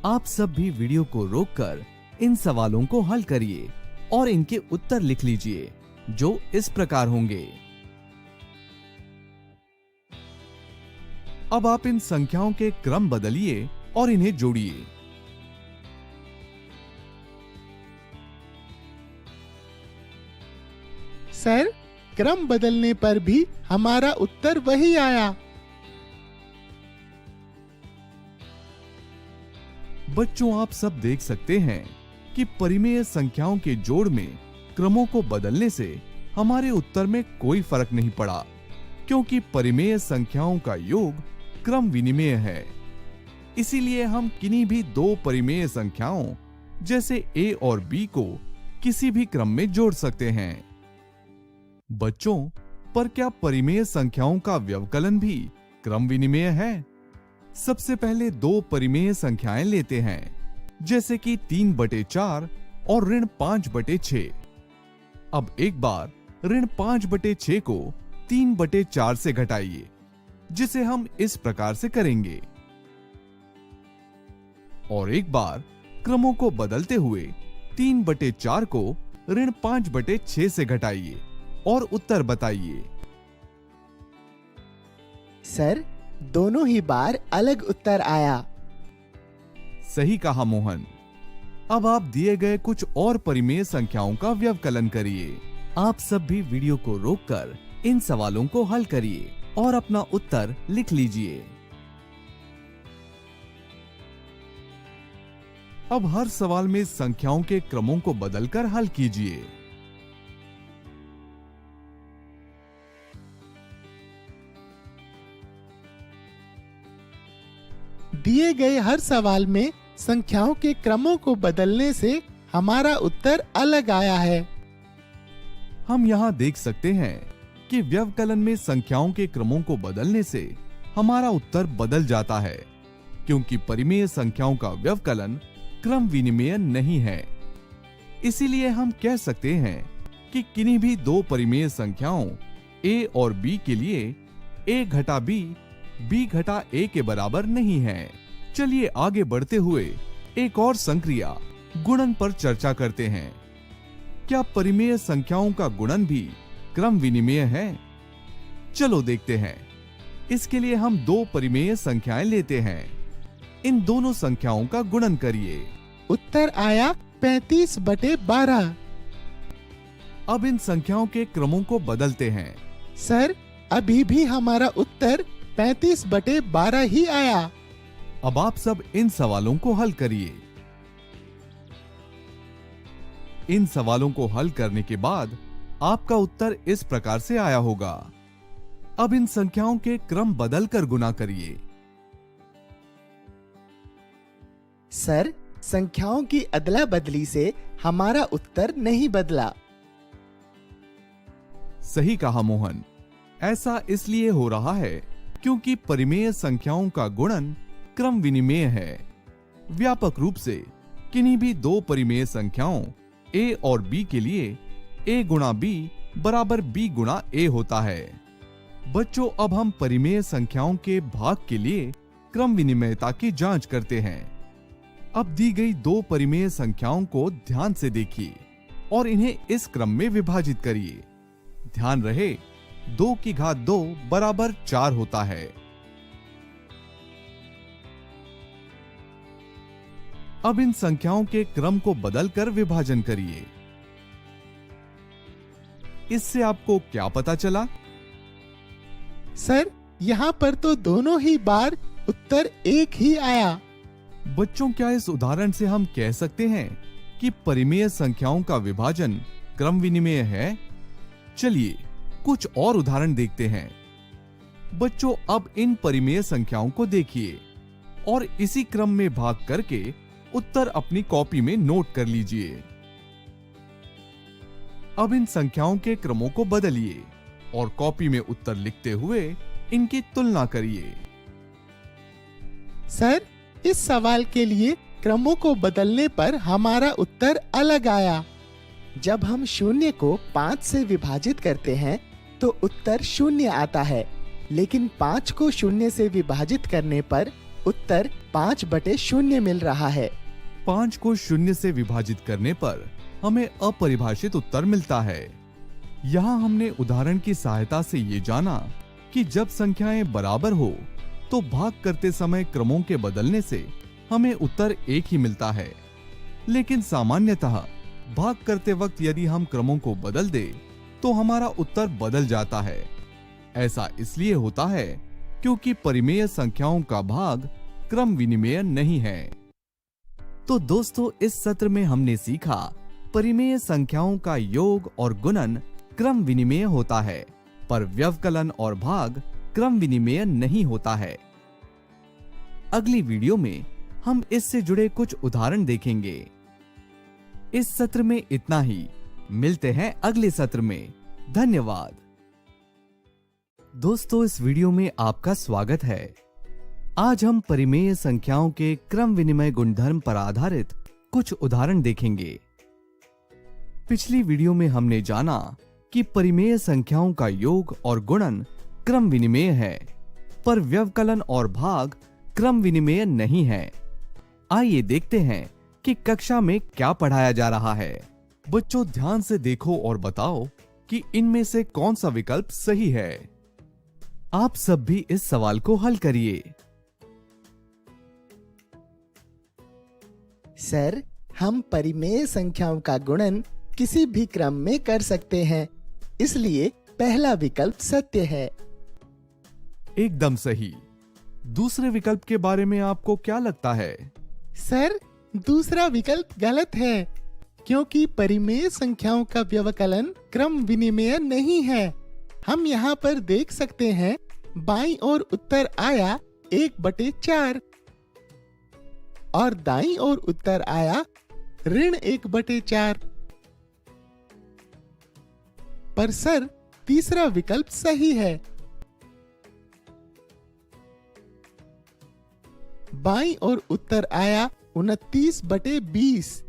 आप सब भी वीडियो को रोककर इन सवालों को हल करिए और इनके उत्तर लिख लीजिए, जो इस प्रकार होंगे। अब आप इन संख्याओं के क्रम बदलिए और इन्हें जोड़िए। सर, क्रम बदलने पर भी हमारा उत्तर वही आया। बच्चों, आप सब देख सकते हैं कि परिमेय संख्याओं के जोड़ में क्रमों को बदलने से हमारे उत्तर में कोई फर्क नहीं पड़ा, क्योंकि परिमेय संख्याओं का योग क्रम विनिमेय है। इसीलिए हम किन्हीं भी दो परिमेय संख्याओं जैसे a और b को किसी भी क्रम में जोड़ सकते हैं। बच्चों, पर क्या परिमेय संख्याओं का व्यवकलन भी क्रम विनिमेय है? सबसे पहले दो परिमेय संख्याएं लेते हैं, जैसे कि 3 बटे 4 और ऋण 5 बटे 6। अब एक बार ऋण 5 बटे 6 को 3 बटे 4 से घटाइए, जिसे हम इस प्रकार से करेंगे। और एक बार क्रमों को बदलते हुए 3 बटे 4 को ऋण 5 बटे 6 से घटाइए और उत्तर बताइए। सर, दोनों ही बार अलग उत्तर आया। सही कहा मोहन। अब आप दिए गए कुछ और परिमेय संख्याओं का व्यवकलन करिए। आप सब भी वीडियो को रोककर इन सवालों को हल करिए और अपना उत्तर लिख लीजिए। अब हर सवाल में संख्याओं के क्रमों को बदलकर हल कीजिए। दिए गए हर सवाल में संख्याओं के क्रमों को बदलने से हमारा उत्तर अलग आया है। हम यहाँ देख सकते हैं कि व्यवकलन में संख्याओं के क्रमों को बदलने से हमारा उत्तर बदल जाता है, क्योंकि परिमेय संख्याओं का व्यवकलन क्रम विनिमेय नहीं है। इसीलिए हम कह सकते हैं कि किन्हीं भी दो परिमेय संख्याओं a और b के लिए a घटा b घटा a के बराबर नहीं है। चलिए आगे बढ़ते हुए एक और संक्रिया गुणन पर चर्चा करते हैं। क्या परिमेय संख्याओं का गुणन भी क्रम विनिमेय है? चलो देखते हैं। इसके लिए हम दो परिमेय संख्याएं लेते हैं। इन दोनों संख्याओं का गुणन करिए। उत्तर आया 35/12। अब इन संख्याओं के क्रमों को बदलते हैं। सर, अभी भी हमारा उत्तर 35/12 ही आया। अब आप सब इन सवालों को हल करिए। इन सवालों को हल करने के बाद आपका उत्तर इस प्रकार से आया होगा। अब इन संख्याओं के क्रम बदलकर गुना करिए। सर, संख्याओं की अदला बदली से हमारा उत्तर नहीं बदला। सही कहा मोहन। ऐसा इसलिए हो रहा है क्योंकि परिमेय संख्याओं का गुणन क्रम विनिमेय है। व्यापक रूप से किन्हीं भी दो परिमेय संख्याओं a और b के लिए a गुणा b बराबर b गुणा a होता है। बच्चों, अब हम परिमेय संख्याओं के भाग के लिए क्रम विनिमेयता की जांच करते हैं। अब दी गई दो परिमेय संख्याओं को ध्यान से देखिए और इन्हें इस क्रम में विभाजित करिए। ध्यान रहे 2 की घात 2 बराबर 4 होता है। अब इन संख्याओं के क्रम को बदलकर विभाजन करिए। इससे आपको क्या पता चला? सर, यहाँ पर तो दोनों ही बार उत्तर एक ही आया। बच्चों, क्या इस उदाहरण से हम कह सकते हैं कि परिमेय संख्याओं का विभाजन क्रम विनिमेय है? चलिए कुछ और उदाहरण देखते हैं। बच्चों, अब इन परिमेय संख्याओं को देखिए और इसी क्रम में भाग करके उत्तर अपनी कॉपी में नोट कर लीजिए। अब इन संख्याओं के क्रमों को बदलिए और कॉपी में उत्तर लिखते हुए इनकी तुलना करिए। सर, इस सवाल के लिए क्रमों को बदलने पर हमारा उत्तर अलग आया। जब हम 0 को 5 से विभाजित करते हैं तो उत्तर 0 आता है, लेकिन 5 को 0 से विभाजित करने पर उत्तर 5/0 मिल रहा है। 5 को 0 से विभाजित करने पर हमें अपरिभाषित उत्तर मिलता है। यहाँ हमने उदाहरण की सहायता से ये जाना कि जब संख्याएं बराबर हो तो भाग करते समय क्रमों के बदलने से हमें उत्तर एक ही मिलता है, लेकिन सामान्यतः भाग करते वक्त यदि हम क्रमों को बदल दे तो हमारा उत्तर बदल जाता है। ऐसा इसलिए होता है क्योंकि परिमेय संख्याओं का भाग क्रम विनिमेय नहीं है। तो दोस्तों, इस सत्र में हमने सीखा परिमेय संख्याओं का योग और गुणन क्रम विनिमेय होता है, पर व्यवकलन और भाग क्रम विनिमेय नहीं होता है। अगली वीडियो में हम इससे जुड़े कुछ उदाहरण देखेंगे। इस सत्र में इतना ही। मिलते हैं अगले सत्र में। धन्यवाद। दोस्तों, इस वीडियो में आपका स्वागत है। आज हम परिमेय संख्याओं के क्रम विनिमय गुणधर्म पर आधारित कुछ उदाहरण देखेंगे। पिछली वीडियो में हमने जाना कि परिमेय संख्याओं का योग और गुणन क्रम विनिमेय है, पर व्यवकलन और भाग क्रम विनिमेय नहीं है। आइए देखते हैं कि कक्षा में क्या पढ़ाया जा रहा है। बच्चों, ध्यान से देखो और बताओ कि इनमें से कौन सा विकल्प सही है। आप सब भी इस सवाल को हल करिए। सर, हम परिमेय संख्याओं का गुणन किसी भी क्रम में कर सकते हैं, इसलिए पहला विकल्प सत्य है। एकदम सही। दूसरे विकल्प के बारे में आपको क्या लगता है? सर, दूसरा विकल्प गलत है, क्योंकि परिमेय संख्याओं का व्यवकलन क्रम विनिमेय नहीं है। हम यहाँ पर देख सकते हैं बाईं ओर उत्तर आया 1/4 और दाईं ओर उत्तर आया ऋण 1/4। पर सर, तीसरा विकल्प सही है। बाईं ओर उत्तर आया 29/20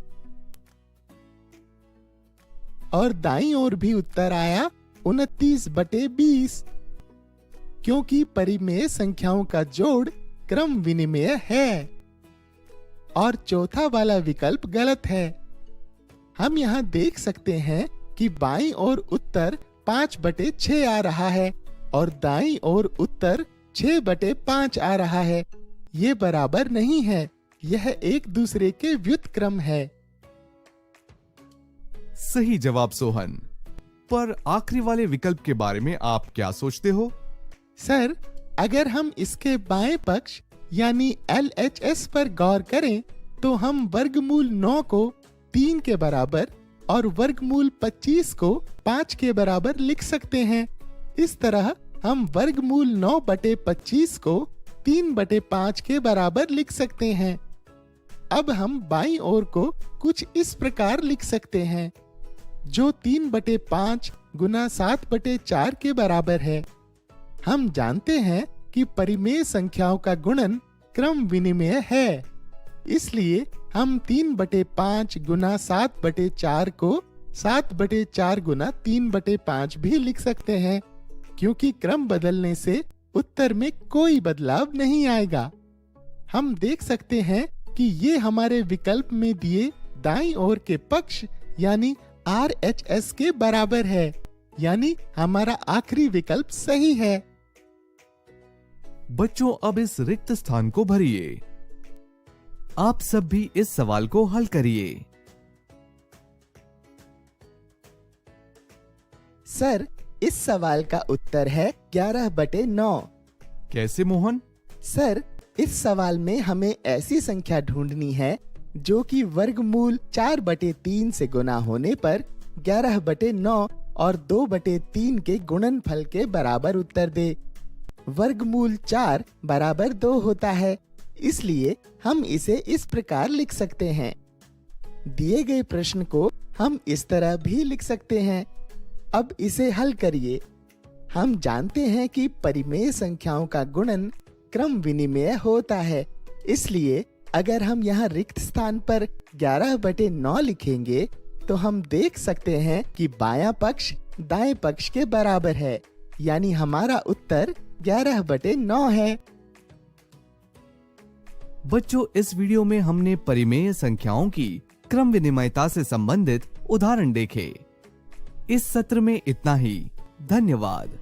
और दाईं ओर भी उत्तर आया 29/20, क्योंकि परिमेय संख्याओं का जोड़ क्रम विनिमेय है। और चौथा वाला विकल्प गलत है। हम यहाँ देख सकते हैं कि बाईं ओर उत्तर 5/6 आ रहा है और दाईं ओर उत्तर 6/5 आ रहा है। ये बराबर नहीं है, यह एक दूसरे के व्युत्क्रम है। सही जवाब सोहन। पर आखिरी वाले विकल्प के बारे में आप क्या सोचते हो? सर, अगर हम इसके बाएं पक्ष यानी LHS पर गौर करें तो हम वर्गमूल 9 को 3 के बराबर और वर्गमूल 25 को 5 के बराबर लिख सकते हैं। इस तरह हम वर्गमूल 9/25 को 3/5 के बराबर लिख सकते हैं। अब हम बाईं ओर को कुछ इस प्रकार लिख सकते हैं, जो 3/5 गुना 7/4 के बराबर है। हम जानते हैं कि परिमेय संख्याओं का गुणन क्रम विनिमेय है, इसलिए हम 3/5 गुना 7/4 को 7/4 गुना 3/5 भी लिख सकते हैं, क्योंकि क्रम बदलने से उत्तर में कोई बदलाव नहीं आएगा। हम देख सकते हैं कि ये हमारे विकल्प में दिए दाईं ओर के पक्ष यानी RHS के बराबर है, यानी हमारा आखिरी विकल्प सही है। बच्चों, अब इस रिक्त स्थान को भरिए। आप सब भी इस सवाल को हल करिए। सर, इस सवाल का उत्तर है 11/9। कैसे मोहन? सर, इस सवाल में हमें ऐसी संख्या ढूंढनी है जो कि वर्गमूल 4/3 से गुना होने पर 11/9 और 2/3 के गुणनफल के बराबर उत्तर दे। वर्गमूल 4 बराबर 2 होता है, इसलिए हम इसे इस प्रकार लिख सकते हैं। दिए गए प्रश्न को हम इस तरह भी लिख सकते हैं। अब इसे हल करिए। हम जानते हैं कि परिमेय संख्याओं का गुणन क्रम विनिमेय होता है, इसलिए अगर हम यहाँ रिक्त स्थान पर 11/9 लिखेंगे तो हम देख सकते हैं कि बायां पक्ष दाएं पक्ष के बराबर है, यानी हमारा उत्तर 11/9 है। बच्चों, इस वीडियो में हमने परिमेय संख्याओं की क्रम विनिमयता से संबंधित उदाहरण देखे। इस सत्र में इतना ही। धन्यवाद।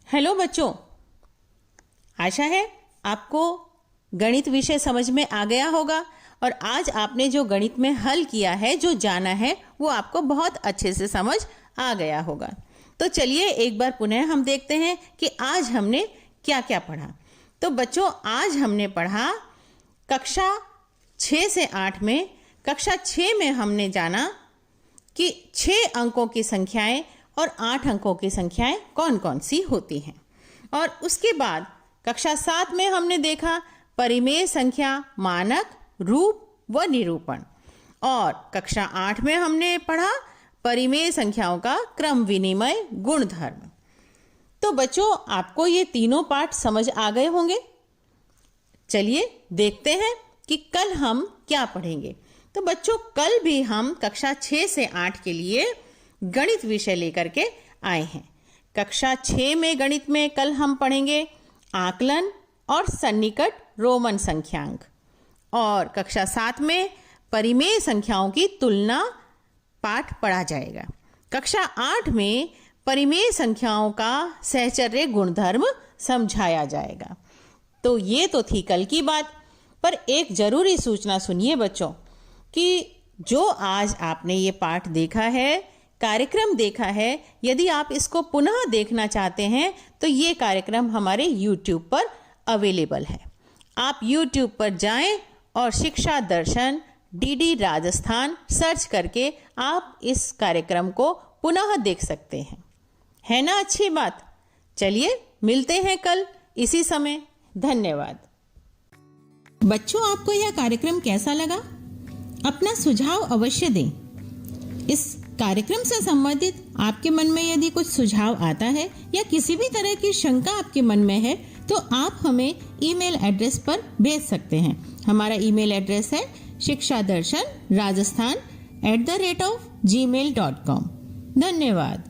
हेलो बच्चों, आशा है आपको गणित विषय समझ में आ गया होगा और आज आपने जो गणित में हल किया है, जो जाना है, वो आपको बहुत अच्छे से समझ आ गया होगा। तो चलिए एक बार पुनः हम देखते हैं कि आज हमने क्या क्या पढ़ा। तो बच्चों, आज हमने पढ़ा कक्षा 6 से 8 में। कक्षा 6 में हमने जाना कि 6 अंकों की संख्याएं और 8 अंकों की संख्याएं कौन कौन सी होती हैं। और उसके बाद कक्षा 7 में हमने देखा परिमेय संख्या, मानक, रूप व निरूपण। और कक्षा 8 में हमने पढ़ा परिमेय संख्याओं का क्रम विनिमय गुणधर्म। तो बच्चों, आपको ये तीनों पाठ समझ आ गए होंगे। चलिए देखते हैं कि कल हम क्या पढ़ेंगे। तो बच्चों, कल भी हम कक्षा 6 से 8 के लिए गणित विषय लेकर के आए हैं। कक्षा 6 में गणित में कल हम पढ़ेंगे आकलन और सन्निकट रोमन संख्यांक। और कक्षा 7 में परिमेय संख्याओं की तुलना पाठ पढ़ा जाएगा। कक्षा 8 में परिमेय संख्याओं का सहचर्य गुणधर्म समझाया जाएगा। तो ये तो थी कल की बात। पर एक जरूरी सूचना सुनिए बच्चों, कि जो आज आपने ये पाठ देखा है, कार्यक्रम देखा है, यदि आप इसको पुनः देखना चाहते हैं तो ये कार्यक्रम हमारे YouTube पर अवेलेबल है। आप YouTube पर जाएं और शिक्षा दर्शन डीडी राजस्थान सर्च करके आप इस कार्यक्रम को पुनः देख सकते हैं। है ना अच्छी बात? चलिए मिलते हैं कल इसी समय। धन्यवाद। बच्चों, आपको यह कार्यक्रम कैसा लगा? अपना सुझाव अवश्य दें। इस कार्यक्रम से संबंधित आपके मन में यदि कुछ सुझाव आता है या किसी भी तरह की शंका आपके मन में है तो आप हमें ईमेल एड्रेस पर भेज सकते हैं। हमारा ईमेल एड्रेस है शिक्षादर्शन rajasthan@gmail.com। धन्यवाद।